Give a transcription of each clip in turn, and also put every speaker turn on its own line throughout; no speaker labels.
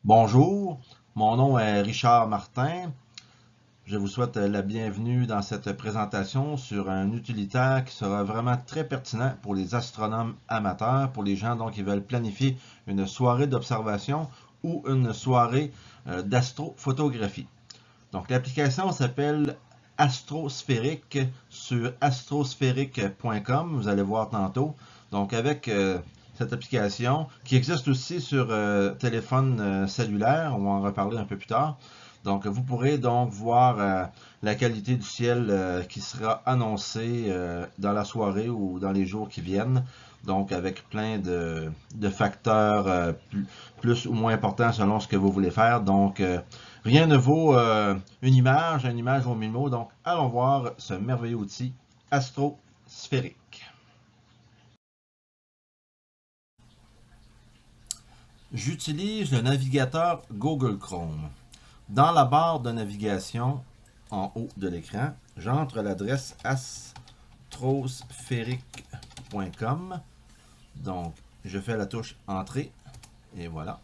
Bonjour, mon nom est Richard Martin. Je vous souhaite la bienvenue dans cette présentation sur un utilitaire qui sera vraiment très pertinent pour les astronomes amateurs, pour les gens donc qui veulent planifier une soirée d'observation ou une soirée d'astrophotographie. Donc l'application s'appelle Astrosphérique sur astrosphérique.com, vous allez voir tantôt. Donc avec cette application qui existe aussi sur téléphone cellulaire, on va en reparler un peu plus tard. Donc vous pourrez donc voir la qualité du ciel qui sera annoncée dans la soirée ou dans les jours qui viennent. Donc avec plein de facteurs plus ou moins importants selon ce que vous voulez faire. Donc rien ne vaut une image vaut mille mots. Donc allons voir ce merveilleux outil astrosphérique. J'utilise le navigateur Google Chrome. Dans la barre de navigation en haut de l'écran, j'entre l'adresse astrosphérique.com. Donc, je fais la touche Entrée et voilà.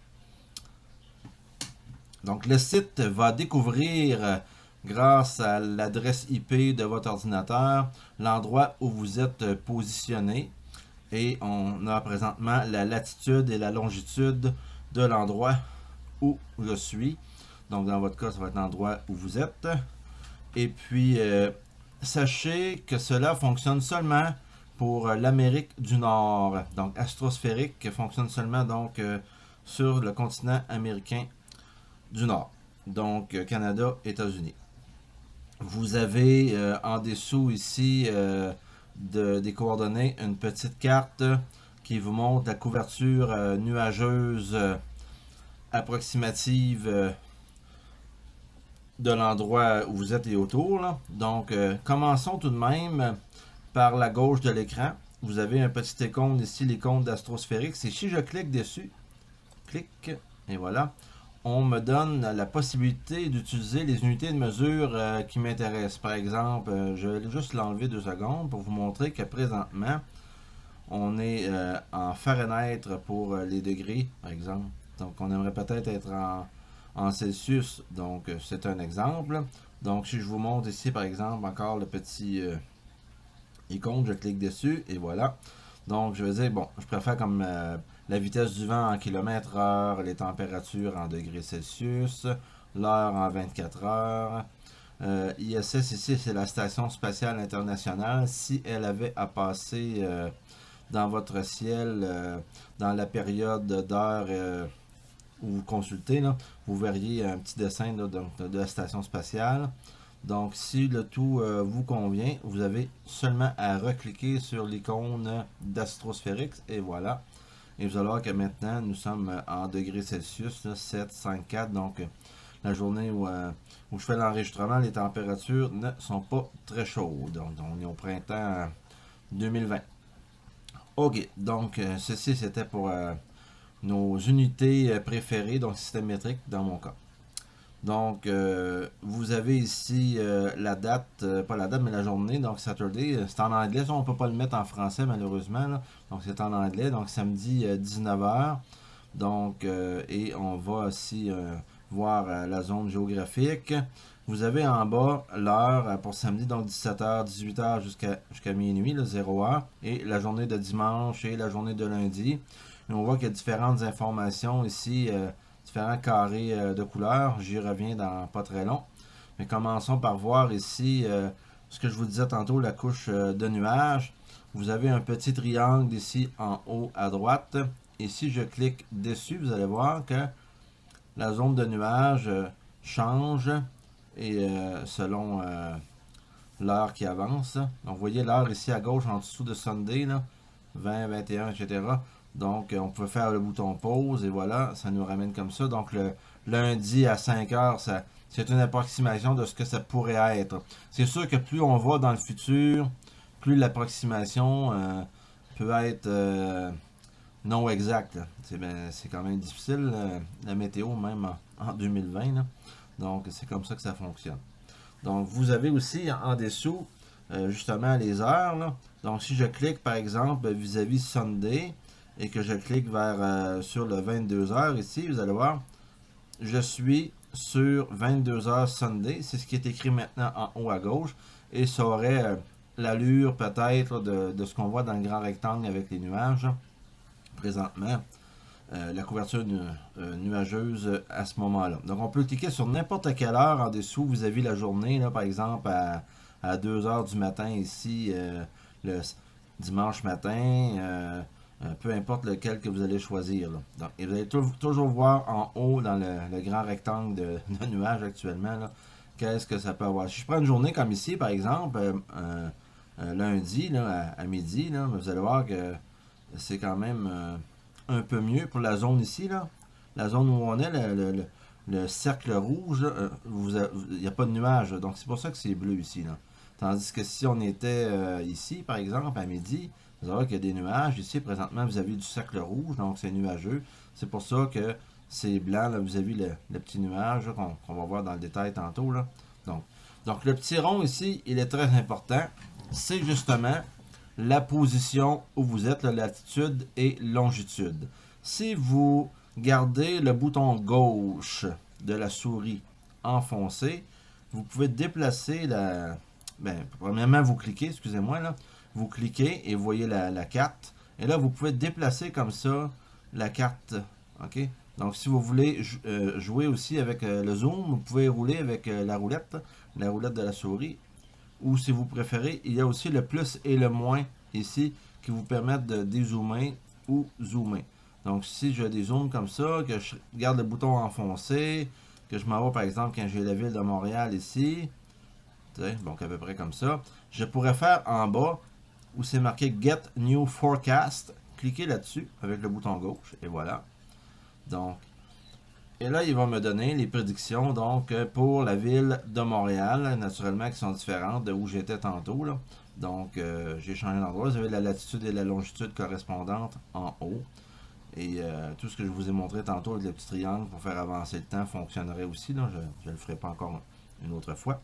Donc, le site va découvrir, grâce à l'adresse IP de votre ordinateur, l'endroit où vous êtes positionné. Et on a présentement la latitude et la longitude de l'endroit où je suis. Donc, dans votre cas, ça va être l'endroit où vous êtes. Et puis, sachez que cela fonctionne seulement pour l'Amérique du Nord. Donc, astrosphérique fonctionne seulement donc sur le continent américain du Nord. Donc, Canada, États-Unis. Vous avez en dessous ici des coordonnées une petite carte qui vous montre la couverture nuageuse approximative de l'endroit où vous êtes et autour. Là. Donc, commençons tout de même par la gauche de l'écran. Vous avez un petit icône ici, l'icône d'astrosphérique. C'est si je clique dessus, clique, et voilà, on me donne la possibilité d'utiliser les unités de mesure qui m'intéressent. Par exemple, je vais juste l'enlever 2 secondes pour vous montrer que présentement, on est en Fahrenheit pour les degrés, par exemple. Donc, on aimerait peut-être être en Celsius. Donc, c'est un exemple. Donc, si je vous montre ici, par exemple, encore le petit icône, je clique dessus et voilà. Donc, je vais dire, bon, je préfère comme la vitesse du vent en kilomètres heure, les températures en degrés Celsius, l'heure en 24 heures. ISS ici, c'est la Station spatiale internationale. Si elle avait à passer dans votre ciel, dans la période d'heure où vous consultez, là, vous verriez un petit dessin là, de la station spatiale. Donc, si le tout vous convient, vous avez seulement à recliquer sur l'icône d'astrosphérique et voilà. Et vous allez voir que maintenant, nous sommes en degrés Celsius, là, 7, 5, 4. Donc, la journée où je fais l'enregistrement, les températures ne sont pas très chaudes. Donc, on est au printemps 2020. Ok, donc ceci c'était pour nos unités préférées, donc système métrique dans mon cas. Donc, vous avez ici la date, pas la date, mais la journée, donc Saturday. C'est en anglais, ça, on ne peut pas le mettre en français malheureusement. Là. Donc, c'est en anglais, donc samedi 19h. Donc, et on va aussi voir la zone géographique. Vous avez en bas l'heure pour samedi, donc 17h, 18h jusqu'à minuit, 0h. Et la journée de dimanche et la journée de lundi. Et on voit qu'il y a différentes informations ici. Différents carrés de couleurs. J'y reviens dans pas très long. Mais commençons par voir ici ce que je vous disais tantôt, la couche de nuages. Vous avez un petit triangle ici en haut à droite. Et si je clique dessus, vous allez voir que la zone de nuages change et selon l'heure qui avance. Donc vous voyez l'heure ici à gauche en dessous de Sunday, là, 20, 21, etc. Donc, on peut faire le bouton pause et voilà, ça nous ramène comme ça. Donc, le lundi à 5 heures, c'est une approximation de ce que ça pourrait être. C'est sûr que plus on va dans le futur, plus l'approximation peut être non exacte. C'est quand même difficile, la météo, même en 2020. Là. Donc, c'est comme ça que ça fonctionne. Donc, vous avez aussi en dessous, justement, les heures. Là. Donc, si je clique, par exemple, vis-à-vis Sunday, et que je clique vers sur le 22h ici, vous allez voir, je suis sur 22h Sunday. C'est ce qui est écrit maintenant en haut à gauche. Et ça aurait l'allure peut-être de ce qu'on voit dans le grand rectangle avec les nuages. Présentement, la couverture nuageuse à ce moment-là. Donc, on peut cliquer sur n'importe quelle heure en dessous vis-à-vis la journée. Là, par exemple, à 2h du matin ici, le dimanche matin. Peu importe lequel que vous allez choisir. Là. Donc, et vous allez toujours voir en haut dans le grand rectangle de nuages actuellement, qu'est-ce que ça peut avoir. Si je prends une journée comme ici, par exemple, lundi là, à midi, là, vous allez voir que c'est quand même un peu mieux pour la zone ici. Là. La zone où on est, le cercle rouge, il n'y a pas de nuages. Donc c'est pour ça que c'est bleu ici. Là. Tandis que si on était ici, par exemple, à midi, vous allez voir qu'il y a des nuages ici, présentement, vis-à-vis du cercle rouge, donc c'est nuageux. C'est pour ça que c'est blanc vis-à-vis le petit nuage qu'on va voir dans le détail tantôt. Là. Donc, le petit rond ici, il est très important. C'est justement la position où vous êtes, la latitude et longitude. Si vous gardez le bouton gauche de la souris enfoncé, vous pouvez déplacer la... premièrement, vous cliquez, excusez-moi, là. Vous cliquez et vous voyez la carte. Et là, vous pouvez déplacer comme ça la carte. OK? Donc, si vous voulez jouer aussi avec le zoom, vous pouvez rouler avec la roulette de la souris. Ou si vous préférez, il y a aussi le plus et le moins ici qui vous permettent de dézoomer ou zoomer. Donc, si je dézoome comme ça, que je garde le bouton enfoncé, que je m'en vais par exemple quand j'ai la ville de Montréal ici, donc à peu près comme ça, je pourrais faire en bas où c'est marqué Get New Forecast. Cliquez là-dessus avec le bouton gauche et voilà. Donc, et là, il va me donner les prédictions donc pour la ville de Montréal, naturellement qui sont différentes de où j'étais tantôt. Là. Donc, j'ai changé d'endroit. Vous avez la latitude et la longitude correspondantes en haut. Et tout ce que je vous ai montré tantôt avec le petit triangle pour faire avancer le temps fonctionnerait aussi. Là. Je ne le ferai pas encore une autre fois.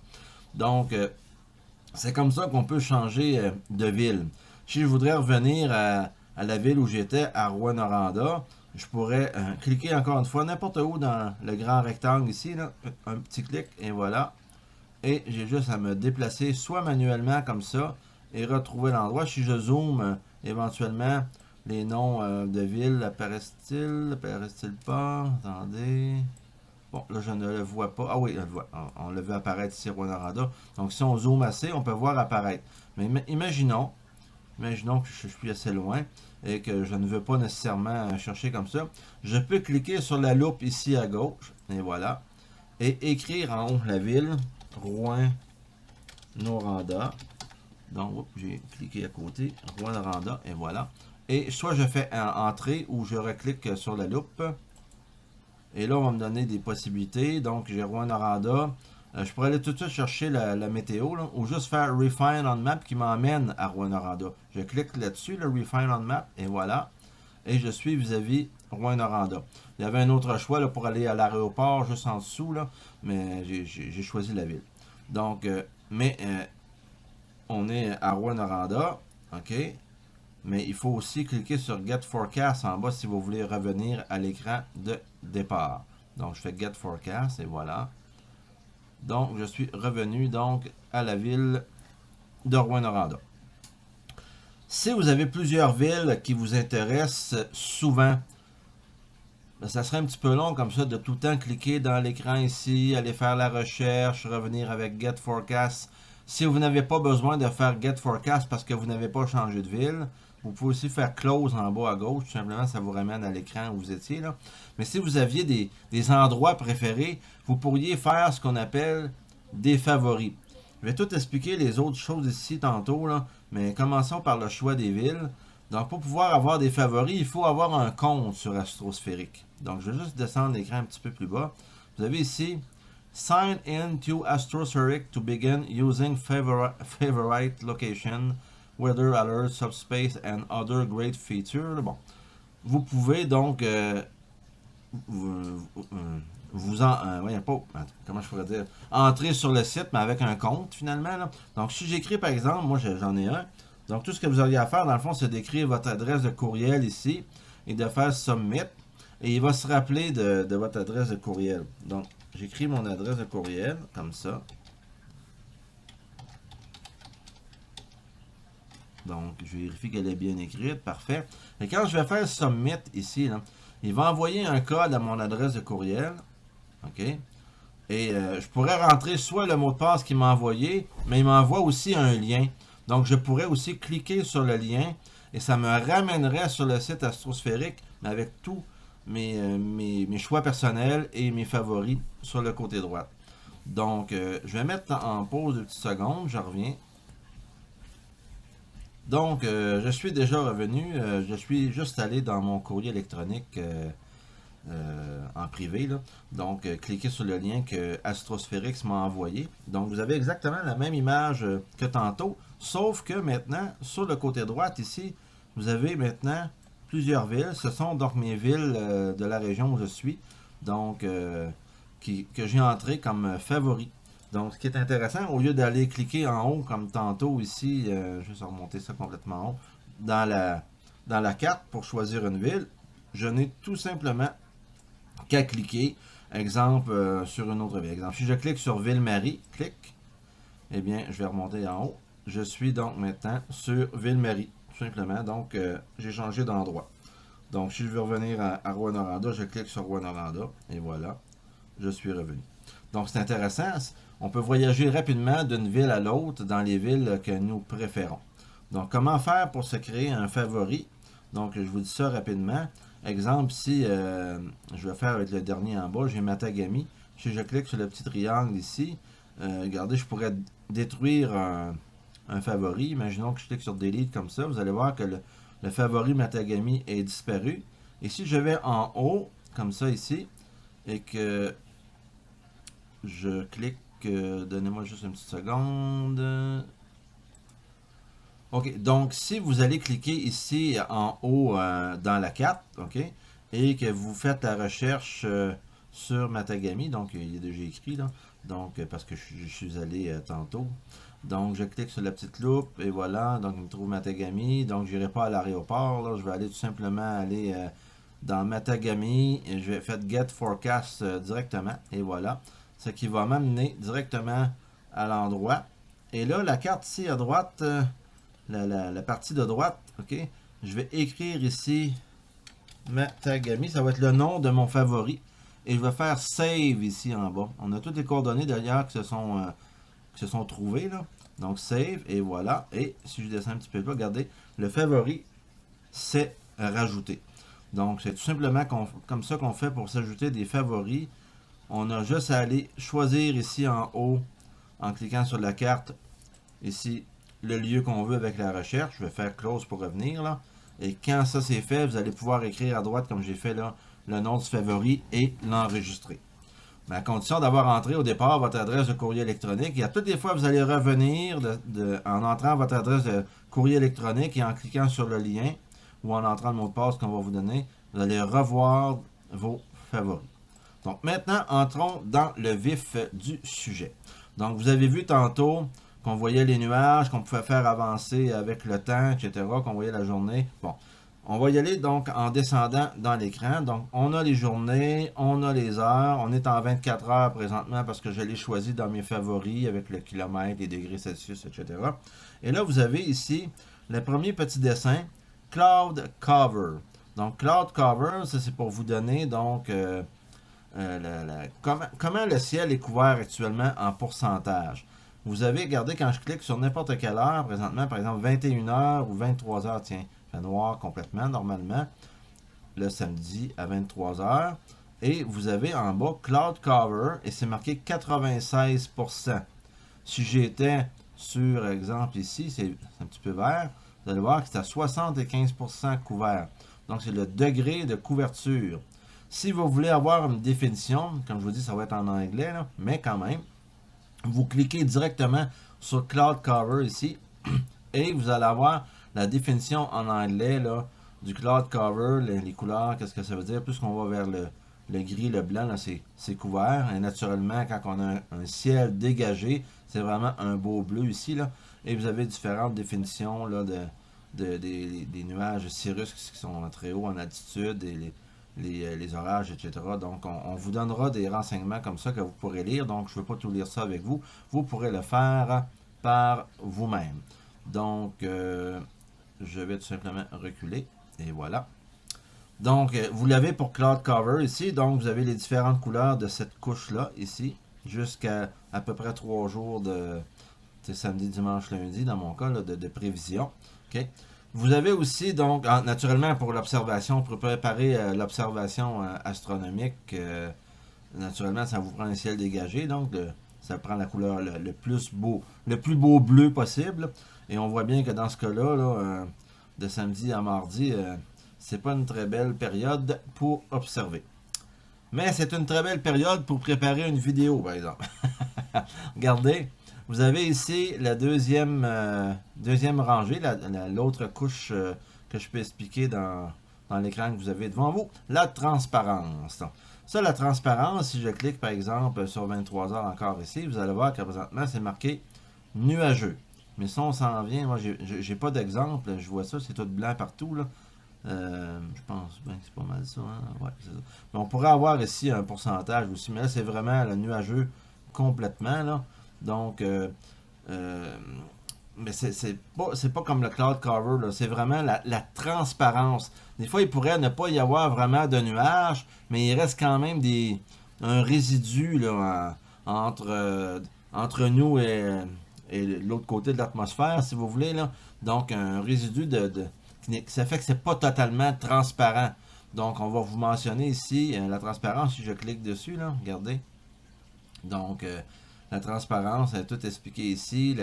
Donc, c'est comme ça qu'on peut changer de ville. Si je voudrais revenir à la ville où j'étais, à Rouyn-Noranda, je pourrais cliquer encore une fois n'importe où dans le grand rectangle ici, là, un petit clic et voilà. Et j'ai juste à me déplacer soit manuellement comme ça et retrouver l'endroit. Si je zoome éventuellement, les noms de villes apparaissent-ils pas? Attendez. Bon, là, je ne le vois pas. Ah oui, je le vois. On le veut apparaître ici, Rouyn-Noranda. Donc, si on zoome assez, on peut voir apparaître. Mais imaginons que je suis assez loin et que je ne veux pas nécessairement chercher comme ça. Je peux cliquer sur la loupe ici à gauche. Et voilà. Et écrire en haut la ville, Rouyn-Noranda. Donc, j'ai cliqué à côté, Rouyn-Noranda. Et voilà. Et soit je fais entrer ou je reclique sur la loupe. Et là, on va me donner des possibilités. Donc, j'ai Rouyn-Noranda. Je pourrais aller tout de suite chercher la météo, là, ou juste faire Refine on Map qui m'emmène à Rouyn-Noranda. Je clique là-dessus, le Refine on Map, et voilà. Et je suis vis-à-vis Rouyn-Noranda. Il y avait un autre choix là, pour aller à l'aéroport juste en dessous, là, mais j'ai choisi la ville. Donc, on est à Rouyn-Noranda, OK? Mais il faut aussi cliquer sur Get Forecast en bas si vous voulez revenir à l'écran de départ. Donc, je fais Get Forecast et voilà. Donc, je suis revenu donc à la ville de Rouyn-Noranda. Si vous avez plusieurs villes qui vous intéressent souvent, ça serait un petit peu long comme ça de tout le temps cliquer dans l'écran ici, aller faire la recherche, revenir avec Get Forecast. Si vous n'avez pas besoin de faire Get Forecast parce que vous n'avez pas changé de ville, vous pouvez aussi faire Close en bas à gauche. Tout simplement, ça vous ramène à l'écran où vous étiez. Là. Mais si vous aviez des endroits préférés, vous pourriez faire ce qu'on appelle des favoris. Je vais tout expliquer les autres choses ici tantôt, là, mais commençons par le choix des villes. Donc, pour pouvoir avoir des favoris, il faut avoir un compte sur Astrosphérique. Donc, je vais juste descendre l'écran un petit peu plus bas. Vous avez ici Sign in to Astrospheric to begin using favorite location, weather alert, subspace and other great features. Bon, vous pouvez donc comment je pourrais dire, entrer sur le site, mais avec un compte finalement. Là. Donc, si j'écris par exemple, moi j'en ai un. Donc, tout ce que vous auriez à faire, dans le fond, c'est d'écrire votre adresse de courriel ici et de faire Submit. et il va se rappeler de votre adresse de courriel. Donc, j'écris mon adresse de courriel, comme ça. Donc, je vérifie qu'elle est bien écrite. Parfait. Et quand je vais faire Submit ici, là, il va envoyer un code à mon adresse de courriel. OK? Et je pourrais rentrer soit le mot de passe qu'il m'a envoyé, mais il m'envoie aussi un lien. Donc, je pourrais aussi cliquer sur le lien et ça me ramènerait sur le site Astrosphérique, mais avec tous mes choix personnels et mes favoris sur le côté droit. Donc, je vais mettre en pause 2 petites secondes, je reviens. Donc, je suis déjà revenu. Je suis juste allé dans mon courrier électronique en privé. Là. Donc, cliquez sur le lien que Astrosphérix m'a envoyé. Donc, vous avez exactement la même image que tantôt, sauf que maintenant, sur le côté droit ici, vous avez maintenant plusieurs villes. Ce sont donc mes villes de la région où je suis, donc que j'ai entré comme favoris. Donc, ce qui est intéressant, au lieu d'aller cliquer en haut comme tantôt ici, je vais remonter ça complètement en haut, dans la carte pour choisir une ville, je n'ai tout simplement qu'à cliquer, exemple, sur une autre ville. Exemple, si je clique sur Ville-Marie, clique, eh bien, je vais remonter en haut. Je suis donc maintenant sur Ville-Marie, tout simplement. Donc, j'ai changé d'endroit. Donc, si je veux revenir à Rouyn-Noranda, je clique sur Rouyn-Noranda, et voilà, je suis revenu. Donc, c'est intéressant. On peut voyager rapidement d'une ville à l'autre dans les villes que nous préférons. Donc, comment faire pour se créer un favori? Donc, je vous dis ça rapidement. Exemple, si je vais faire avec le dernier en bas, j'ai Matagami. Si je clique sur le petit triangle ici, regardez, je pourrais détruire un favori. Imaginons que je clique sur Delete comme ça. Vous allez voir que le favori Matagami est disparu. Et si je vais en haut, comme ça ici, et que je clique, donnez-moi juste une petite seconde. OK, donc si vous allez cliquer ici en haut dans la carte, OK, et que vous faites la recherche sur Matagami, donc il est déjà écrit là, donc parce que je suis allé tantôt. Donc je clique sur la petite loupe et voilà, donc il me trouve Matagami, donc je n'irai pas à l'aéroport, là, je vais aller tout simplement aller dans Matagami et je vais faire Get Forecast directement et voilà, ce qui va m'amener directement à l'endroit. Et là, la carte ici à droite, la partie de droite, ok, je vais écrire ici Matagami, ça va être le nom de mon favori. Et je vais faire Save ici en bas. On a toutes les coordonnées d'ailleurs qui se sont trouvées là. Donc Save et voilà. Et si je descends un petit peu là, regardez, le favori s'est rajouté. Donc c'est tout simplement comme ça qu'on fait pour s'ajouter des favoris. On a juste à aller choisir ici en haut, en cliquant sur la carte, ici, le lieu qu'on veut avec la recherche. Je vais faire Close pour revenir là. Et quand ça c'est fait, vous allez pouvoir écrire à droite, comme j'ai fait là, le nom du favori et l'enregistrer. Mais à condition d'avoir entré au départ votre adresse de courrier électronique. Et à toutes les fois, vous allez revenir en entrant votre adresse de courrier électronique et en cliquant sur le lien ou en entrant le mot de passe qu'on va vous donner, vous allez revoir vos favoris. Donc maintenant, entrons dans le vif du sujet. Donc vous avez vu tantôt qu'on voyait les nuages, qu'on pouvait faire avancer avec le temps, etc., qu'on voyait la journée. Bon, on va y aller donc en descendant dans l'écran. Donc on a les journées, on a les heures. On est en 24 heures présentement parce que je l'ai choisi dans mes favoris avec le kilomètre, les degrés Celsius, etc. Et là, vous avez ici le premier petit dessin, Cloud Cover. Donc Cloud Cover, ça c'est pour vous donner donc comment le ciel est couvert actuellement en pourcentage. Vous avez, regardez, quand je clique sur n'importe quelle heure, présentement, par exemple 21h ou 23h, tiens, il fait noir complètement normalement, le samedi à 23h. Et vous avez en bas Cloud Cover et c'est marqué 96%. Si j'étais sur, exemple ici, c'est un petit peu vert, vous allez voir que c'est à 75% couvert. Donc c'est le degré de couverture. Si vous voulez avoir une définition, comme je vous dis, ça va être en anglais, là, mais quand même, vous cliquez directement sur Cloud Cover ici et vous allez avoir la définition en anglais là, du Cloud Cover, les couleurs, qu'est-ce que ça veut dire. Plus qu'on va vers le gris, le blanc, c'est couvert. Et naturellement, quand on a un ciel dégagé, c'est vraiment un beau bleu ici. Là, et vous avez différentes définitions là, des nuages cirrus qui sont très hauts en altitude et les orages, etc. Donc, on vous donnera des renseignements comme ça que vous pourrez lire. Donc, je ne veux pas tout lire ça avec vous. Vous pourrez le faire par vous-même. Donc, je vais tout simplement reculer. Et voilà. Donc, vous l'avez pour Cloud Cover ici. Donc, vous avez les différentes couleurs de cette couche-là ici. Jusqu'à à peu près 3 jours de samedi, dimanche, lundi, dans mon cas, là, de prévision. OK? Vous avez aussi, donc, naturellement, pour l'observation, pour préparer l'observation astronomique, naturellement, ça vous prend un ciel dégagé. Donc, ça prend la couleur le plus beau bleu possible. Et on voit bien que dans ce cas-là, là, de samedi à mardi, c'est pas une très belle période pour observer. Mais c'est une très belle période pour préparer une vidéo, par exemple. Regardez, vous avez ici la deuxième rangée, l'autre couche que je peux expliquer dans l'écran que vous avez devant vous, la transparence. Ça, la transparence, si je clique par exemple sur 23 heures encore ici, vous allez voir que présentement c'est marqué nuageux. Mais ça, on s'en vient, moi j'ai pas d'exemple, je vois ça, c'est tout blanc partout là. Je pense bien que c'est pas mal ça. Hein? Ouais, c'est ça. Mais on pourrait avoir ici un pourcentage aussi, mais là c'est vraiment le nuageux complètement là. Donc, mais c'est pas comme le cloud cover, c'est vraiment la transparence. Des fois, il pourrait ne pas y avoir vraiment de nuages, mais il reste quand même un résidu là, entre nous et l'autre côté de l'atmosphère, si vous voulez. Là. Donc, un résidu ça fait que c'est pas totalement transparent. Donc, on va vous mentionner ici la transparence, si je clique dessus, là, regardez. Donc, la transparence, elle est tout expliqué ici.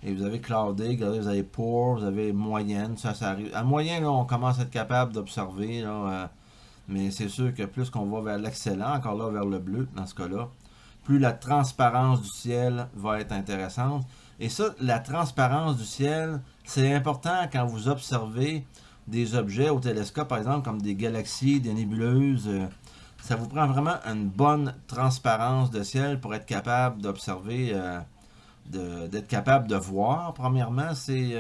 Et vous avez cloudé, regardez, vous avez poor, vous avez moyenne, ça arrive. À moyenne, là, on commence à être capable d'observer, mais c'est sûr que plus qu'on va vers l'excellent, encore là, vers le bleu, dans ce cas-là, plus la transparence du ciel va être intéressante. Et ça, la transparence du ciel, c'est important quand vous observez des objets au télescope, par exemple, comme des galaxies, des nébuleuses. Ça vous prend vraiment une bonne transparence de ciel pour être capable d'observer, d'être capable de voir, premièrement, ces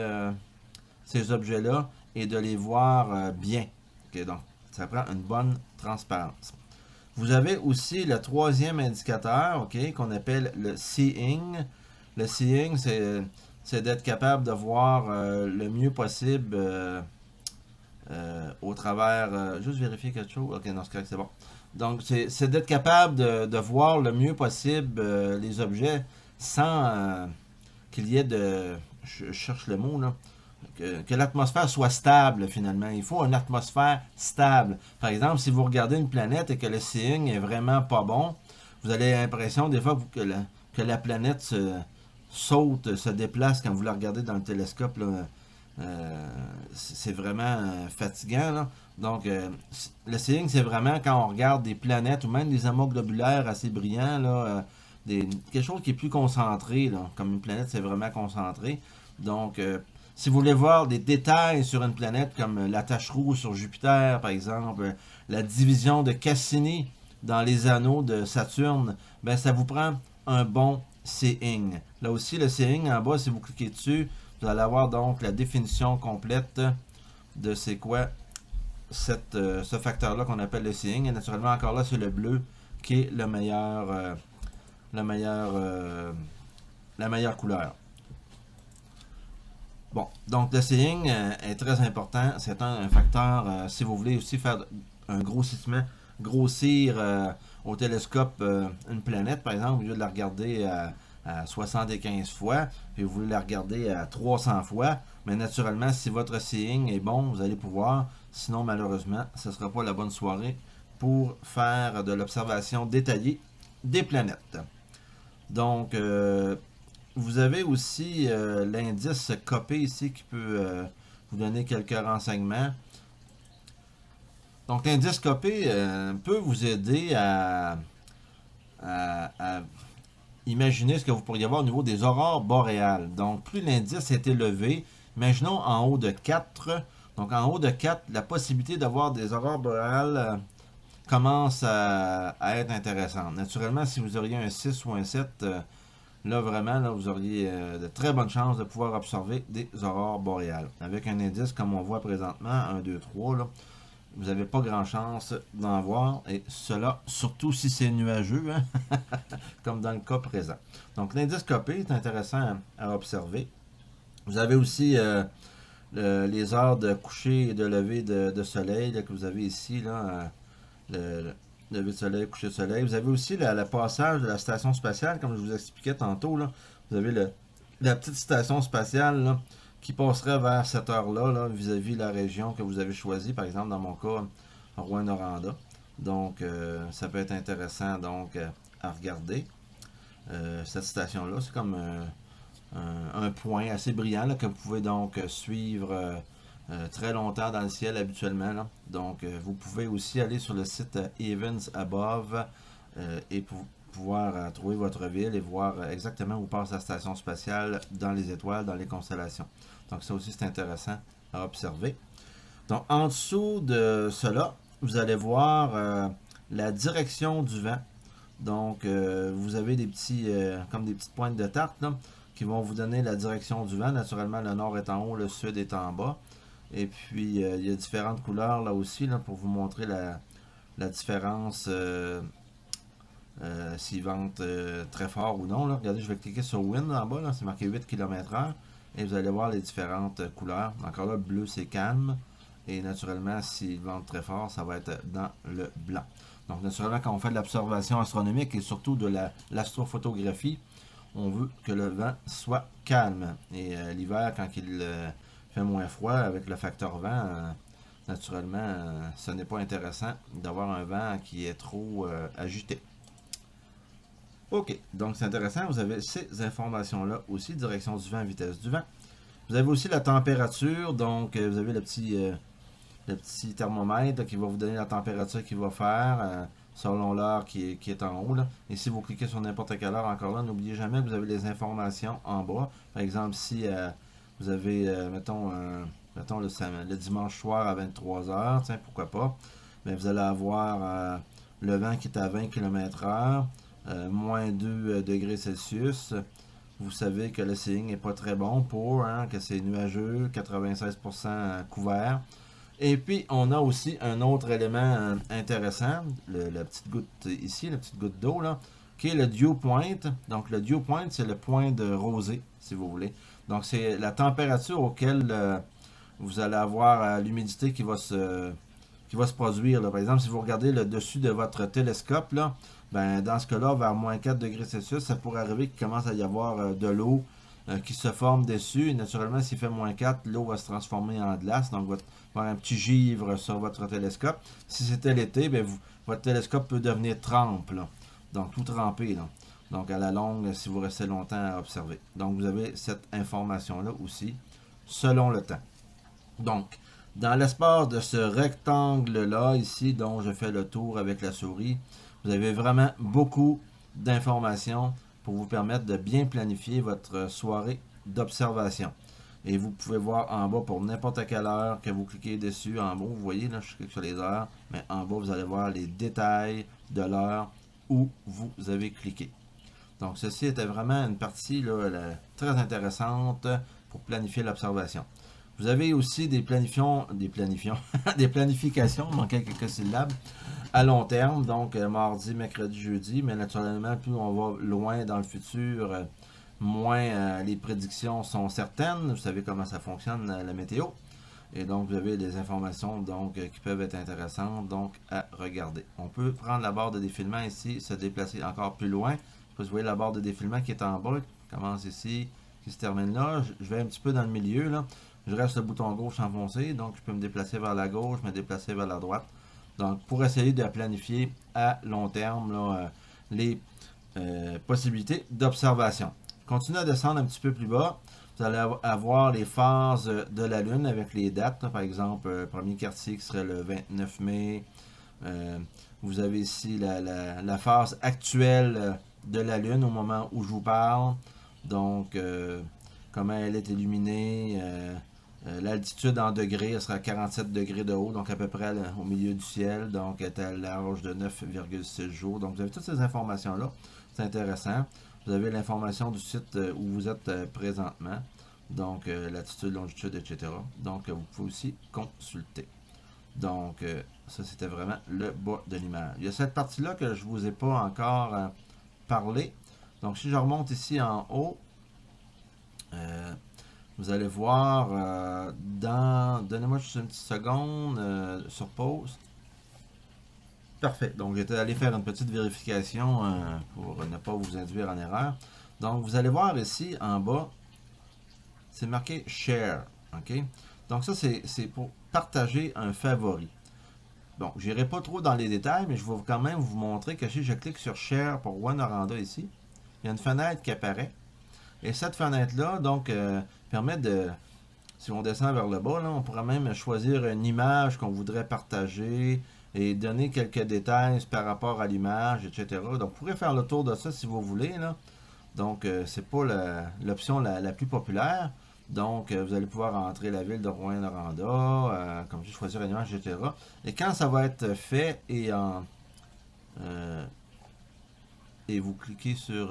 objets-là et de les voir bien. Okay, donc, ça prend une bonne transparence. Vous avez aussi le troisième indicateur, ok, qu'on appelle le seeing. Le seeing, c'est d'être capable de voir le mieux possible au travers... juste vérifier quelque chose. Ok, non, c'est bon. Donc, c'est d'être capable de voir le mieux possible les objets sans qu'il y ait de... Je cherche le mot, là. Que l'atmosphère soit stable, finalement. Il faut une atmosphère stable. Par exemple, si vous regardez une planète et que le seeing est vraiment pas bon, vous avez l'impression, des fois, que la planète se déplace quand vous la regardez dans le télescope. C'est vraiment fatigant. Là. Donc, le seeing, c'est vraiment quand on regarde des planètes ou même des amas globulaires assez brillants, là, quelque chose qui est plus concentré. Là. Comme une planète, c'est vraiment concentré. Donc, si vous voulez voir des détails sur une planète comme la tache rouge sur Jupiter, par exemple, la division de Cassini dans les anneaux de Saturne, ben ça vous prend un bon seeing. Là aussi, le seeing en bas, si vous cliquez dessus, vous allez avoir donc la définition complète de c'est quoi ce facteur-là qu'on appelle le seeing. Et naturellement, encore là, c'est le bleu qui est la meilleure couleur. Bon, donc le seeing est très important. C'est un facteur, si vous voulez aussi faire un grossissement, grossir au télescope une planète, par exemple, au lieu de la regarder à 75 fois, puis vous voulez la regarder à 300 fois, mais naturellement, si votre seeing est bon, vous allez pouvoir. Sinon, malheureusement, ce ne sera pas la bonne soirée pour faire de l'observation détaillée des planètes. Donc, vous avez aussi l'indice COPE ici qui peut vous donner quelques renseignements. Donc l'indice COPE peut vous aider à imaginer ce que vous pourriez avoir au niveau des aurores boréales. Donc plus l'indice est élevé, imaginons en haut de 4. Donc en haut de 4, la possibilité d'avoir des aurores boréales commence à être intéressante. Naturellement, si vous auriez un 6 ou un 7... là, vraiment, là, vous auriez de très bonnes chances de pouvoir observer des aurores boréales. Avec un indice comme on voit présentement, 1, 2, 3, là, vous n'avez pas grand chance d'en voir, et cela surtout si c'est nuageux, hein, comme dans le cas présent. Donc l'indice COPE est intéressant à observer. Vous avez aussi les heures de coucher et de lever de soleil là, que vous avez ici, là, le lever de soleil, coucher de soleil. Vous avez aussi le passage de la station spatiale, comme je vous expliquais tantôt. Là. Vous avez la petite station spatiale là, qui passerait vers cette heure-là là, vis-à-vis la région que vous avez choisie, par exemple dans mon cas, Rouyn-Noranda. Donc, ça peut être intéressant donc à regarder. Cette station-là, c'est comme un point assez brillant là, que vous pouvez donc suivre très longtemps dans le ciel habituellement. Là. Donc, vous pouvez aussi aller sur le site Events Above et pouvoir trouver votre ville et voir exactement où passe la station spatiale dans les étoiles, dans les constellations. Donc, ça aussi, c'est intéressant à observer. Donc, en dessous de cela, vous allez voir la direction du vent. Donc, vous avez des petits, comme des petites pointes de tarte là, qui vont vous donner la direction du vent. Naturellement, le nord est en haut, le sud est en bas. Et puis, il y a différentes couleurs là aussi là, pour vous montrer la différence s'ils ventent très fort ou non. Là. Regardez, je vais cliquer sur Wind en bas, c'est marqué 8 km/h. Et vous allez voir les différentes couleurs. Encore là, bleu, c'est calme. Et naturellement, s'ils vendent très fort, ça va être dans le blanc. Donc, naturellement, quand on fait de l'observation astronomique et surtout de l'astrophotographie, on veut que le vent soit calme. Et l'hiver, quand il fait moins froid avec le facteur vent, naturellement, ce n'est pas intéressant d'avoir un vent qui est trop agité. Ok, donc c'est intéressant. Vous avez ces informations-là aussi, direction du vent, vitesse du vent. Vous avez aussi la température, donc vous avez le petit thermomètre qui va vous donner la température qu'il va faire selon l'heure qui est en haut. Là. Et si vous cliquez sur n'importe quelle heure, encore là, n'oubliez jamais que vous avez les informations en bas. Par exemple, si vous avez, mettons le dimanche soir à 23h, tiens, pourquoi pas, mais vous allez avoir le vent qui est à 20 km/h, moins 2 degrés Celsius. Vous savez que le seeing n'est pas très bon que c'est nuageux, 96% couvert. Et puis, on a aussi un autre élément intéressant, la petite goutte ici, la petite goutte d'eau, là, qui est le dew point. Donc, le dew point, c'est le point de rosée, si vous voulez. Donc, c'est la température auquel vous allez avoir l'humidité qui va se produire. Là. Par exemple, si vous regardez le dessus de votre télescope, là, ben, dans ce cas-là, vers moins 4 degrés Celsius, ça pourrait arriver qu'il commence à y avoir de l'eau qui se forme dessus. Et naturellement, s'il fait moins 4, l'eau va se transformer en glace. Donc, va avoir un petit givre sur votre télescope. Si c'était l'été, ben, votre télescope peut devenir trempe. Là. Donc, tout trempé. Là. Donc, à la longue, si vous restez longtemps à observer. Donc, vous avez cette information-là aussi, selon le temps. Donc, dans l'espace de ce rectangle-là, ici, dont je fais le tour avec la souris, vous avez vraiment beaucoup d'informations pour vous permettre de bien planifier votre soirée d'observation. Et vous pouvez voir en bas pour n'importe quelle heure que vous cliquez dessus. En bas, vous voyez, là, je clique sur les heures, mais en bas, vous allez voir les détails de l'heure où vous avez cliqué. Donc, ceci était vraiment une partie là, très intéressante pour planifier l'observation. Vous avez aussi des planifications, il manquait quelques syllabes, à long terme, donc mardi, mercredi, jeudi, mais naturellement, plus on va loin dans le futur, moins les prédictions sont certaines. Vous savez comment ça fonctionne, la météo. Et donc, vous avez des informations donc, qui peuvent être intéressantes donc, à regarder. On peut prendre la barre de défilement ici, se déplacer encore plus loin. Vous voyez la barre de défilement qui est en bas, qui commence ici, qui se termine là. Je vais un petit peu dans le milieu, là. Je reste le bouton gauche enfoncé, donc je peux me déplacer vers la gauche, me déplacer vers la droite. Donc, pour essayer de planifier à long terme là, les possibilités d'observation. Continuez à descendre un petit peu plus bas. Vous allez avoir les phases de la Lune avec les dates. Là, par exemple, le premier quartier qui serait le 29 mai. Vous avez ici la phase actuelle de la Lune au moment où je vous parle. Donc, comment elle est illuminée. L'altitude en degrés, elle sera 47 degrés de haut, donc à peu près au milieu du ciel, donc elle est à l'âge de 9,6 jours. Donc vous avez toutes ces informations-là, c'est intéressant. Vous avez l'information du site où vous êtes présentement, donc latitude, longitude, etc. Donc vous pouvez aussi consulter. Donc, ça, c'était vraiment le bas de l'image. Il y a cette partie-là que je ne vous ai pas encore parlé. Donc, si je remonte ici en haut, vous allez voir donnez-moi juste une petite seconde sur pause. Parfait. Donc, j'étais allé faire une petite vérification pour ne pas vous induire en erreur. Donc, vous allez voir ici en bas, c'est marqué Share. OK? Donc, ça, c'est pour partager un favori. Bon, je n'irai pas trop dans les détails, mais je vais quand même vous montrer que si je clique sur Share pour Rwanda ici, il y a une fenêtre qui apparaît. Et cette fenêtre-là, donc, permet de, si on descend vers le bas, là, on pourrait même choisir une image qu'on voudrait partager et donner quelques détails par rapport à l'image, etc. Donc, vous pourrez faire le tour de ça si vous voulez, là. Donc, c'est pas l'option la plus populaire. Donc, vous allez pouvoir entrer la ville de Rouen-Noranda, comme je choisir une image, etc. Et quand ça va être fait et vous cliquez sur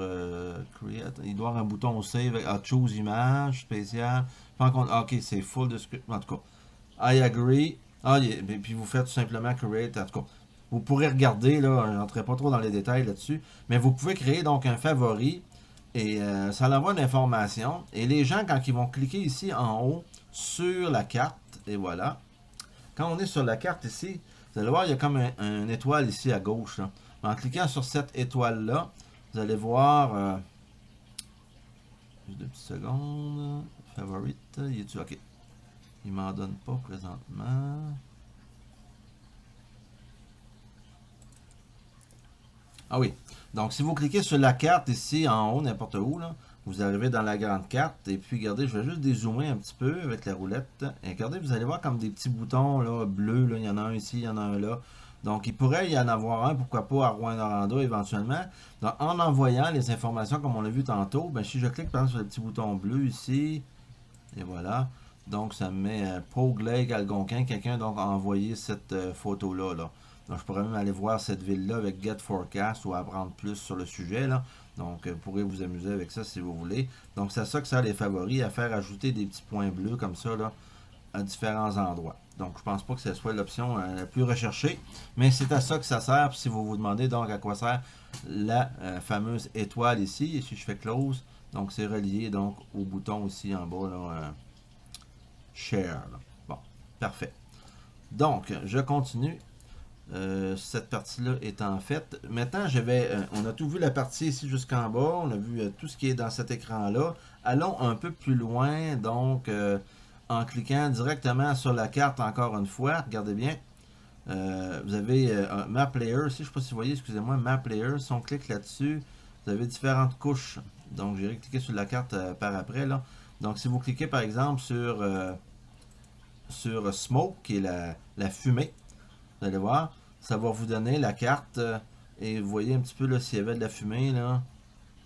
Create, il doit y avoir un bouton Save à Choose Image spécial. Ok, c'est full description. En tout cas, I agree. Et puis vous faites tout simplement Create. En tout cas, vous pourrez regarder, là, je n'entrerai pas trop dans les détails là-dessus, mais vous pouvez créer donc un favori. Et ça envoie l'information. Et les gens, quand ils vont cliquer ici en haut sur la carte, et voilà. Quand on est sur la carte ici, vous allez voir, il y a comme un étoile ici à gauche. Là. En cliquant sur cette étoile-là, vous allez voir... juste 2 petites secondes. Favorite. Il est-tu? OK. Il m'en donne pas présentement. Ah oui. Donc, si vous cliquez sur la carte ici, en haut, n'importe où, là, vous arrivez dans la grande carte. Et puis, regardez, je vais juste dézoomer un petit peu avec la roulette. Et regardez, vous allez voir comme des petits boutons là, bleus. Là. Il y en a un ici, il y en a un là. Donc, il pourrait y en avoir un, pourquoi pas, à Rouen-Noranda éventuellement. Donc, en envoyant les informations, comme on l'a vu tantôt, ben, si je clique par exemple sur le petit bouton bleu ici, et voilà. Donc, ça me met Pogue Lake Algonquin. Quelqu'un donc a envoyé cette photo-là. Là. Donc, je pourrais même aller voir cette ville-là avec Get Forecast ou apprendre plus sur le sujet. Là. Donc, vous pourrez vous amuser avec ça si vous voulez. Donc, c'est ça que ça a les favoris, à faire ajouter des petits points bleus comme ça là, à différents endroits. Donc, je pense pas que ce soit l'option la plus recherchée, mais c'est à ça que ça sert. Puis si vous vous demandez donc à quoi sert la fameuse étoile ici, et si je fais close, donc c'est relié donc au bouton ici en bas, là, share. Là. Bon, parfait. Donc, je continue. Cette partie-là étant faite. Maintenant, on a tout vu la partie ici jusqu'en bas. On a vu tout ce qui est dans cet écran-là. Allons un peu plus loin, donc en cliquant directement sur la carte encore une fois. Regardez bien. Vous avez un Map Layer ici. Je ne sais pas si vous voyez, excusez-moi, Map Layer. Si on clique là-dessus, vous avez différentes couches. Donc, j'ai cliqué sur la carte par après. Là. Donc, si vous cliquez par exemple sur Smoke, qui est la fumée, vous allez voir, ça va vous donner la carte et vous voyez un petit peu s'il y avait de la fumée, là,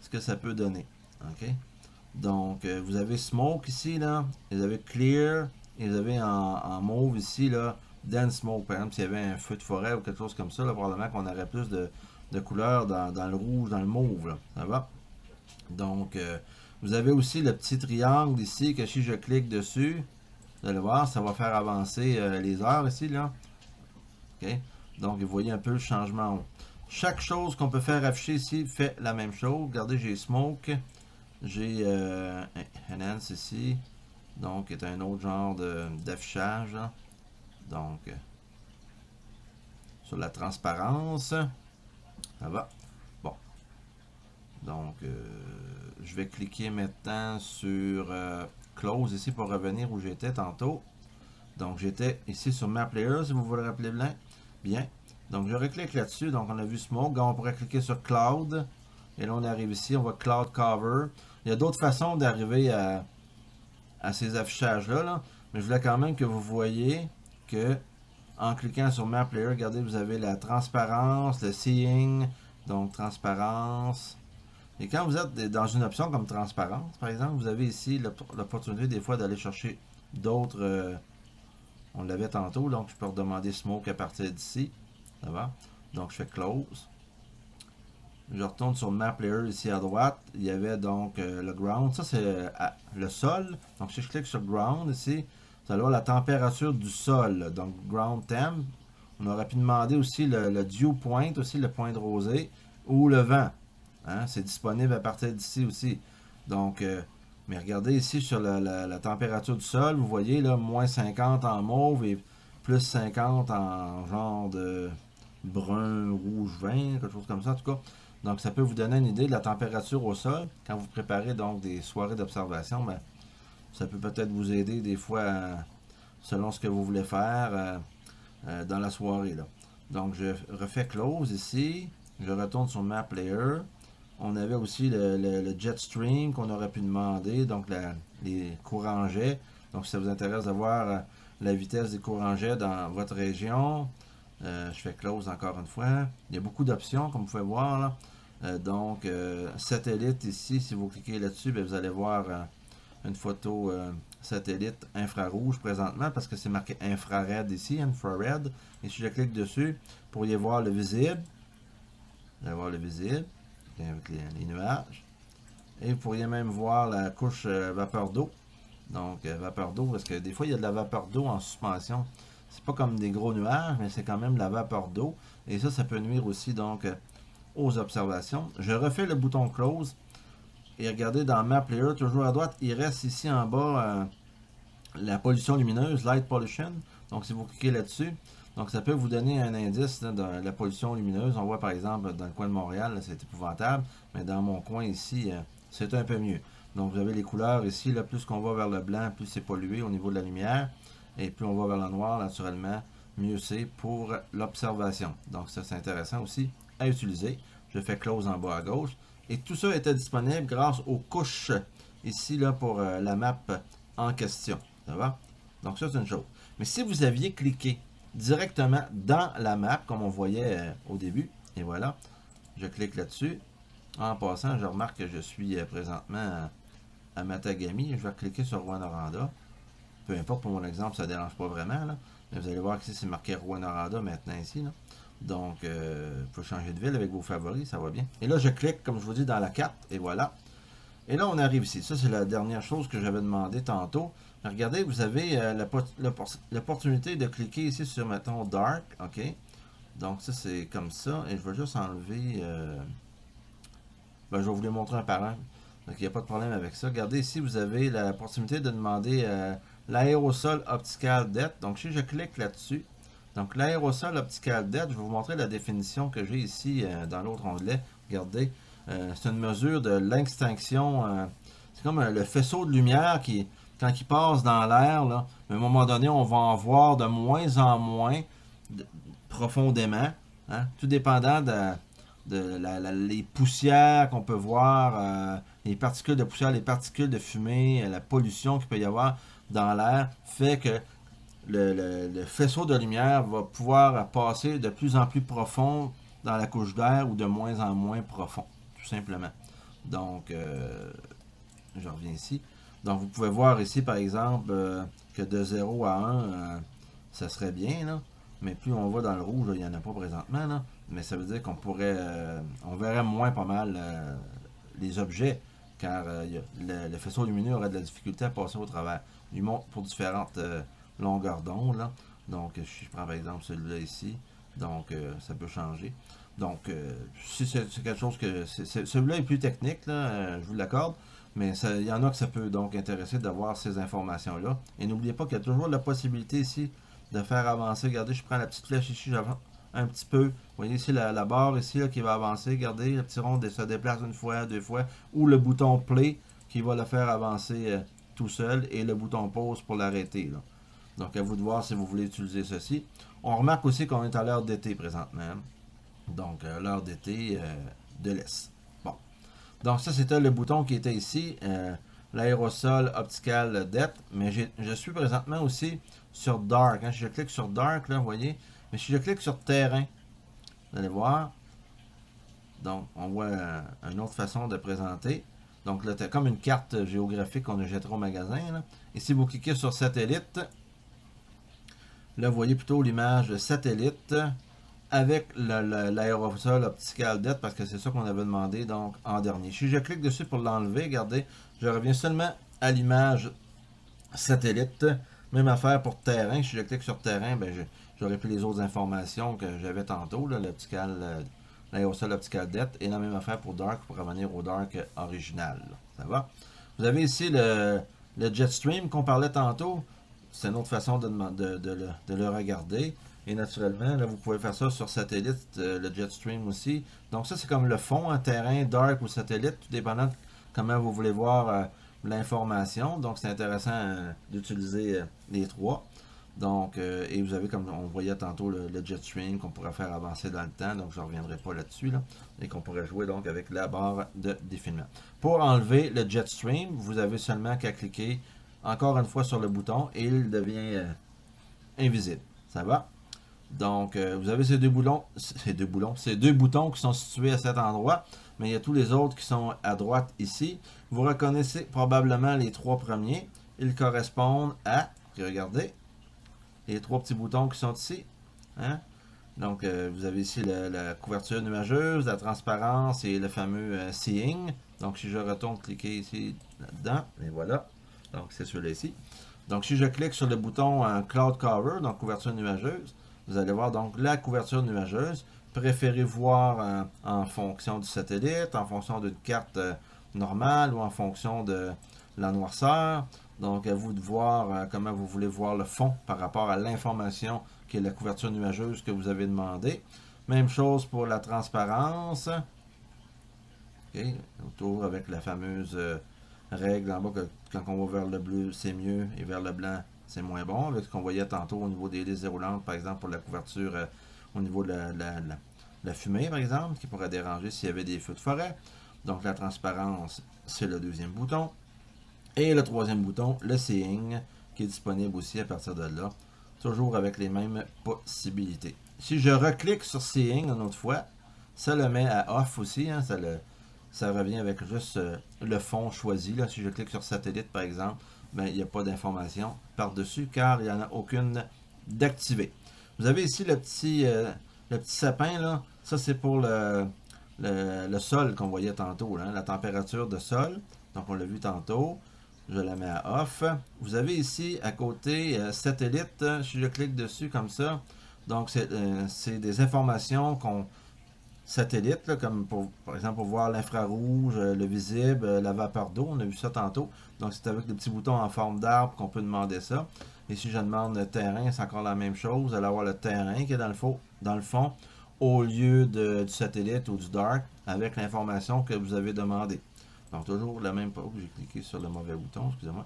ce que ça peut donner. OK? Donc, vous avez Smoke ici, là, et vous avez Clear, et vous avez en mauve ici, là, Dense Smoke. Par exemple, s'il y avait un feu de forêt ou quelque chose comme ça, là, probablement qu'on aurait plus de couleurs dans le rouge, dans le mauve. Là. Ça va? Donc, vous avez aussi le petit triangle ici, que si je clique dessus, vous allez voir, ça va faire avancer les heures ici, là. OK? Donc, vous voyez un peu le changement. Chaque chose qu'on peut faire afficher ici fait la même chose. Regardez, j'ai Smoke. J'ai Enhance ici. Donc, c'est un autre genre d'affichage. Donc, sur la transparence. Ça va. Bon. Donc, je vais cliquer maintenant sur Close ici pour revenir où j'étais tantôt. Donc, j'étais ici sur Map Layer, si vous vous le rappelez bien. Bien. Donc, je reclique là-dessus. Donc, on a vu Smoke. Donc, on pourrait cliquer sur Cloud. Et là, on arrive ici. On va Cloud Cover. Il y a d'autres façons d'arriver à ces affichages-là. Là. Mais je voulais quand même que vous voyez que en cliquant sur Map Layer, regardez, vous avez la transparence, le Seeing. Donc, transparence. Et quand vous êtes dans une option comme transparence, par exemple, vous avez ici l'opportunité des fois d'aller chercher d'autres... on l'avait tantôt, donc je peux redemander Smoke à partir d'ici. Ça va? Donc je fais Close. Je retourne sur Map Layer ici à droite. Il y avait donc le Ground. Ça, c'est le sol. Donc si je clique sur Ground ici, vous allez voir la température du sol, donc ground temp. On aurait pu demander aussi le dew point, aussi le point de rosée, ou le vent. Hein? C'est disponible à partir d'ici aussi. Donc, mais regardez ici sur la température du sol, vous voyez là, moins 50 en mauve et plus 50 en genre de brun, rouge, vin, quelque chose comme ça en tout cas. Donc, ça peut vous donner une idée de la température au sol. Quand vous préparez donc des soirées d'observation, ben, ça peut peut-être vous aider des fois selon ce que vous voulez faire dans la soirée. Là. Donc, je refais Close ici. Je retourne sur Map Layer. On avait aussi le jet stream qu'on aurait pu demander, donc les courants jets. Donc, si ça vous intéresse de voir la vitesse des courants jets dans votre région, je fais Close encore une fois. Il y a beaucoup d'options, comme vous pouvez voir. Là. Donc, satellite ici, si vous cliquez là-dessus, vous allez voir une photo satellite infrarouge présentement parce que c'est marqué infrared ici, infrared. Et si je clique dessus, vous pourriez voir le visible. Vous allez voir le visible avec les nuages. Et vous pourriez même voir la couche vapeur d'eau. Donc, vapeur d'eau, parce que des fois, il y a de la vapeur d'eau en suspension. C'est pas comme des gros nuages, mais c'est quand même de la vapeur d'eau. Et ça peut nuire aussi donc aux observations. Je refais le bouton Close. Et regardez dans Map Layer, toujours à droite, il reste ici en bas la pollution lumineuse, Light Pollution. Donc, si vous cliquez là-dessus, donc ça peut vous donner un indice là, de la pollution lumineuse. On voit par exemple dans le coin de Montréal, c'est épouvantable, mais dans mon coin ici, c'est un peu mieux. Donc, vous avez les couleurs ici, là, plus qu'on va vers le blanc, plus c'est pollué au niveau de la lumière. Et plus on va vers le noir, naturellement, mieux c'est pour l'observation. Donc, ça, c'est intéressant aussi à utiliser. Je fais Close en bas à gauche. Et tout ça était disponible grâce aux couches ici là, pour la map en question. Ça va? Donc ça, c'est une chose. Mais si vous aviez cliqué directement dans la map, comme on voyait au début, et voilà, je clique là-dessus. En passant, je remarque que je suis présentement à Matagami. Je vais cliquer sur Rouyn-Noranda. Peu importe pour mon exemple, ça ne dérange pas vraiment. Là. Mais vous allez voir que c'est marqué Rouyn-Noranda maintenant ici. Là. Donc, il faut changer de ville avec vos favoris, ça va bien. Et là, je clique, comme je vous dis, dans la carte, et voilà. Et là, on arrive ici. Ça, c'est la dernière chose que j'avais demandé tantôt. Regardez, vous avez l'opportunité de cliquer ici sur, mettons, Dark, OK? Donc, ça, c'est comme ça. Et je vais juste enlever... je vais vous les montrer un par un. Donc, il n'y a pas de problème avec ça. Regardez, ici, vous avez la possibilité de demander l'aérosol optical depth. Donc, si je clique là-dessus, donc l'aérosol optical depth, je vais vous montrer la définition que j'ai ici dans l'autre onglet. Regardez, c'est une mesure de l'extinction. C'est comme le faisceau de lumière qui, quand il passe dans l'air, à un moment donné, on va en voir de moins en moins profondément. Hein, tout dépendant les poussières qu'on peut voir, les particules de poussière, les particules de fumée, la pollution qu'il peut y avoir dans l'air, fait que le faisceau de lumière va pouvoir passer de plus en plus profond dans la couche d'air ou de moins en moins profond, tout simplement. Donc, je reviens ici. Donc, vous pouvez voir ici, par exemple, que de 0 à 1, ça serait bien, là. Mais plus on va dans le rouge, il n'y en a pas présentement, là. Mais ça veut dire qu'on pourrait, on verrait moins pas mal les objets, car le faisceau lumineux aurait de la difficulté à passer au travers. Il monte pour différentes longueurs d'onde, là. Donc, si je prends par exemple celui-là ici, donc ça peut changer. Donc, si c'est quelque chose que... celui-là est plus technique, là, je vous l'accorde, mais il y en a que ça peut donc intéresser d'avoir ces informations-là. Et n'oubliez pas qu'il y a toujours la possibilité ici de faire avancer. Regardez, je prends la petite flèche ici, j'avance un petit peu. Vous voyez ici la barre ici là, qui va avancer. Regardez, le petit rond se déplace une fois, deux fois. Ou le bouton play qui va le faire avancer tout seul. Et le bouton pause pour l'arrêter. Donc, à vous de voir si vous voulez utiliser ceci. On remarque aussi qu'on est à l'heure d'été présentement. Donc, l'heure d'été de l'Est. Bon. Donc, ça, c'était le bouton qui était ici. L'aérosol optical depth. Mais je suis présentement aussi sur Dark. Hein. Si je clique sur Dark, là, vous voyez. Mais si je clique sur Terrain, vous allez voir. Donc, on voit une autre façon de présenter. Donc, là, c'est comme une carte géographique qu'on achètera au magasin. Là. Et si vous cliquez sur Satellite, là, vous voyez plutôt l'image satellite avec l'aérosol optical depth parce que c'est ça qu'on avait demandé donc en dernier. Si je clique dessus pour l'enlever, regardez, je reviens seulement à l'image satellite. Même affaire pour terrain. Si je clique sur terrain, ben j'aurais plus les autres informations que j'avais tantôt, l'optical, l'aérosol optical depth. Et la même affaire pour dark pour revenir au dark original. Là. Ça va? Vous avez ici le Jetstream qu'on parlait tantôt. C'est une autre façon de le regarder. Et naturellement, là, vous pouvez faire ça sur satellite, le Jetstream aussi. Donc ça, c'est comme le fond, un terrain, dark ou satellite, tout dépendant de comment vous voulez voir l'information. Donc c'est intéressant d'utiliser les trois. Donc, et vous avez, comme on voyait tantôt, le Jetstream qu'on pourrait faire avancer dans le temps. Donc je ne reviendrai pas là-dessus. Là, et qu'on pourrait jouer donc avec la barre de défilement. Pour enlever le Jetstream, vous avez seulement qu'à cliquer encore une fois sur le bouton et il devient invisible. Ça va? Donc, vous avez ces deux boutons qui sont situés à cet endroit, mais il y a tous les autres qui sont à droite ici. Vous reconnaissez probablement les trois premiers. Ils correspondent à, regardez, les trois petits boutons qui sont ici. Hein? Donc, vous avez ici la couverture nuageuse, la transparence et le fameux Seeing. Donc, si je retourne cliquer ici, là-dedans, et voilà. Donc, c'est celui-là ici. Donc, si je clique sur le bouton Cloud Cover, donc couverture nuageuse, vous allez voir donc la couverture nuageuse. Préférez voir en fonction du satellite, en fonction d'une carte normale ou en fonction de la noirceur. Donc, à vous de voir comment vous voulez voir le fond par rapport à l'information qui est la couverture nuageuse que vous avez demandé. Même chose pour la transparence. Okay. Autour avec la fameuse règle en bas que quand on va vers le bleu, c'est mieux et vers le blanc, c'est moins bon. Avec ce qu'on voyait tantôt au niveau des listes déroulantes, par exemple, pour la couverture au niveau de la fumée, par exemple, qui pourrait déranger s'il y avait des feux de forêt. Donc, la transparence, c'est le deuxième bouton. Et le troisième bouton, le Seeing, qui est disponible aussi à partir de là. Toujours avec les mêmes possibilités. Si je reclique sur Seeing une autre fois, ça le met à off aussi. Hein, ça revient avec juste le fond choisi. Là. Si je clique sur satellite, par exemple, ben, il n'y a pas d'information par-dessus car il n'y en a aucune d'activée. Vous avez ici le petit sapin. Là. Ça, c'est pour le sol qu'on voyait tantôt. Là, la température de sol. Donc, on l'a vu tantôt. Je la mets à off. Vous avez ici à côté satellite. Si je clique dessus comme ça, donc c'est des informations qu'on satellite, là, comme par exemple pour voir l'infrarouge, le visible, la vapeur d'eau, on a vu ça tantôt. Donc c'est avec des petits boutons en forme d'arbre qu'on peut demander ça. Et si je demande le terrain, c'est encore la même chose. Vous allez avoir le terrain qui est dans le fond au lieu du satellite ou du dark avec l'information que vous avez demandé. Donc toujours le même. Oh, j'ai cliqué sur le mauvais bouton, excusez-moi.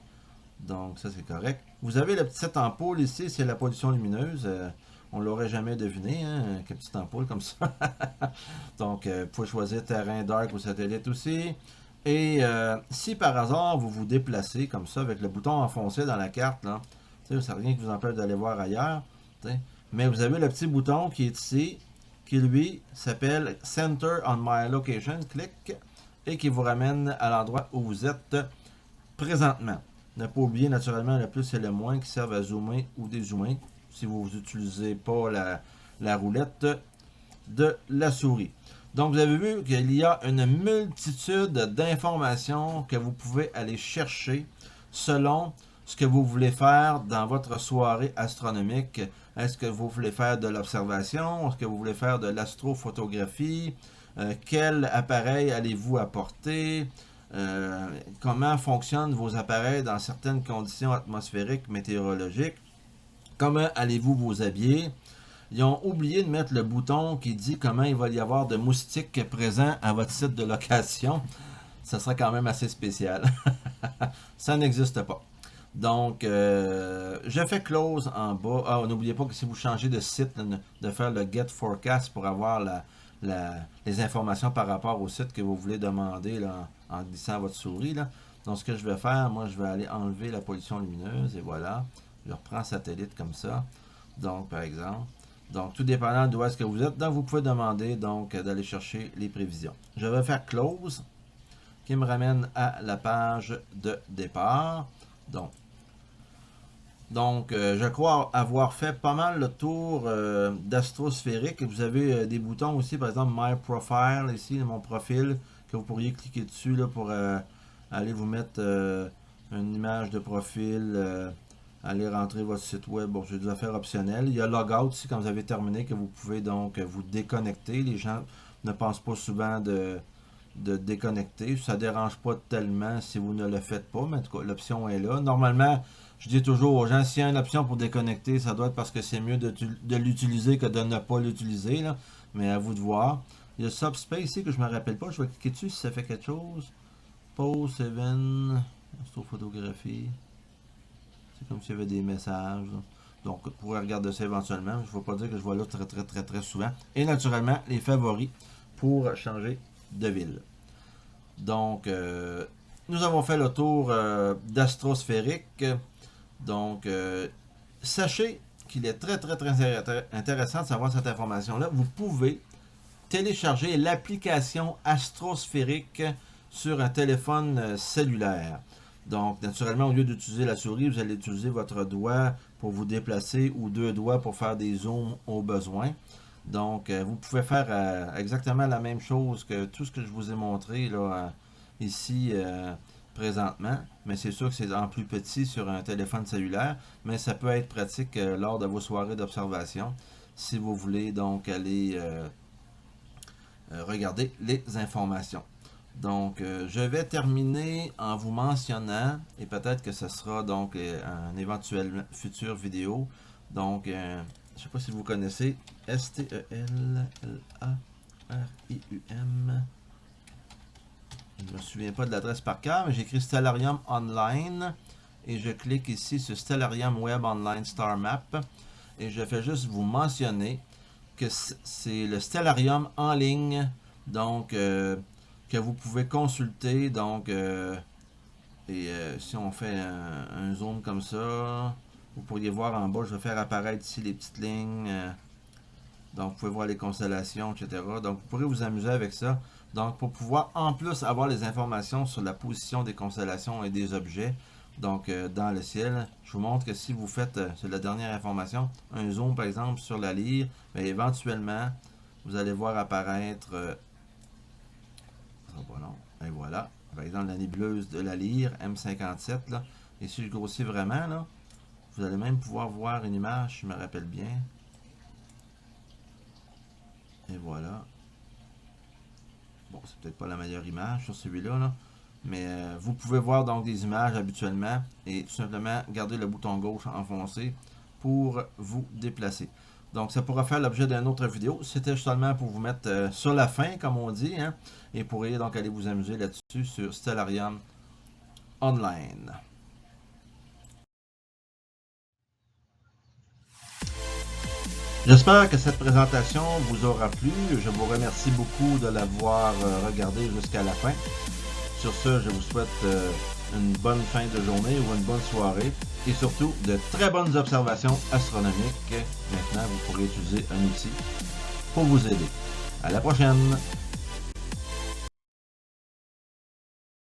Donc ça c'est correct. Vous avez la petite ampoule ici, c'est la pollution lumineuse. On ne l'aurait jamais deviné, hein, une petite ampoule comme ça. Donc, vous pouvez choisir terrain, dark ou satellite aussi. Et si par hasard vous vous déplacez comme ça avec le bouton enfoncé dans la carte, là, c'est rien qui vous empêche d'aller voir ailleurs. Mais vous avez le petit bouton qui est ici, qui lui s'appelle Center on My Location. Clic et qui vous ramène à l'endroit où vous êtes présentement. Ne pas oublier naturellement le plus et le moins qui servent à zoomer ou dézoomer si vous n'utilisez pas la roulette de la souris. Donc vous avez vu qu'il y a une multitude d'informations que vous pouvez aller chercher selon ce que vous voulez faire dans votre soirée astronomique. Est-ce que vous voulez faire de l'observation? Est-ce que vous voulez faire de l'astrophotographie? Quel appareil allez-vous apporter? Comment fonctionnent vos appareils dans certaines conditions atmosphériques, météorologiques? Comment allez-vous vous habiller? Ils ont oublié de mettre le bouton qui dit comment il va y avoir de moustiques présents à votre site de location. Ça serait quand même assez spécial. Ça n'existe pas. Donc, je fais close en bas. Ah, n'oubliez pas que si vous changez de site, de faire le Get Forecast pour avoir les informations par rapport au site que vous voulez demander là, en glissant votre souris. Là. Donc, ce que je vais faire, moi, je vais aller enlever la pollution lumineuse et voilà. Je reprends satellite comme ça. Donc, par exemple. Donc, tout dépendant d'où est-ce que vous êtes. Donc, vous pouvez demander donc d'aller chercher les prévisions. Je vais faire close qui me ramène à la page de départ. Donc, je crois avoir fait pas mal le tour d'astrosphérique. Vous avez des boutons aussi, par exemple, My Profile, ici, mon profil, que vous pourriez cliquer dessus là, pour aller vous mettre une image de profil Allez rentrer votre site web. Bon, j'ai des affaires optionnelles. Il y a Logout ici quand vous avez terminé que vous pouvez donc vous déconnecter. Les gens ne pensent pas souvent de déconnecter. Ça ne dérange pas tellement si vous ne le faites pas, mais en tout cas, l'option est là. Normalement, je dis toujours aux gens, s'il y a une option pour déconnecter, ça doit être parce que c'est mieux de l'utiliser que de ne pas l'utiliser. Mais à vous de voir. Il y a Subspace ici que je ne me rappelle pas. Je vais cliquer dessus si ça fait quelque chose. Pause, Event, astrophotographie. C'est comme s'il y avait des messages. Donc, vous pourrez regarder ça éventuellement. Je ne vais pas dire que je vois là très souvent. Et naturellement, les favoris pour changer de ville. Donc, nous avons fait le tour d'Astrosphérique. Donc, sachez qu'il est très intéressant de savoir cette information-là. Vous pouvez télécharger l'application Astrosphérique sur un téléphone cellulaire. Donc, naturellement, au lieu d'utiliser la souris, vous allez utiliser votre doigt pour vous déplacer ou deux doigts pour faire des zooms au besoin. Donc, vous pouvez faire exactement la même chose que tout ce que je vous ai montré là, ici présentement. Mais c'est sûr que c'est en plus petit sur un téléphone cellulaire. Mais ça peut être pratique lors de vos soirées d'observation si vous voulez donc aller regarder les informations. Donc, je vais terminer en vous mentionnant, et peut-être que ce sera donc un éventuel futur vidéo. Donc, je ne sais pas si vous connaissez Stellarium. Je ne me souviens pas de l'adresse par cœur, mais j'écris Stellarium Online et je clique ici sur Stellarium Web Online Star Map et je fais juste vous mentionner que c'est le Stellarium en ligne, donc que vous pouvez consulter. Donc, si on fait un zoom comme ça, vous pourriez voir en bas, je vais faire apparaître ici les petites lignes. Donc, vous pouvez voir les constellations, etc. Donc, vous pourrez vous amuser avec ça. Donc, pour pouvoir en plus avoir les informations sur la position des constellations et des objets, donc dans le ciel, je vous montre que si vous faites, c'est la dernière information, un zoom par exemple sur la lyre, bien, éventuellement, vous allez voir apparaître, et voilà, par exemple la nébuleuse de la lyre, M57, là, et si je grossis vraiment, là, vous allez même pouvoir voir une image, je me rappelle bien. Et voilà. Bon, c'est peut-être pas la meilleure image sur celui-là, là, mais vous pouvez voir donc des images habituellement et tout simplement garder le bouton gauche enfoncé pour vous déplacer. Donc, ça pourra faire l'objet d'une autre vidéo. C'était seulement pour vous mettre sur la fin, comme on dit, hein, et pourriez donc aller vous amuser là-dessus sur Stellarium Online. J'espère que cette présentation vous aura plu. Je vous remercie beaucoup de l'avoir regardé jusqu'à la fin. Sur ce, je vous souhaite une bonne fin de journée ou une bonne soirée et surtout de très bonnes observations astronomiques. Maintenant, vous pourrez utiliser un outil pour vous aider. À la prochaine!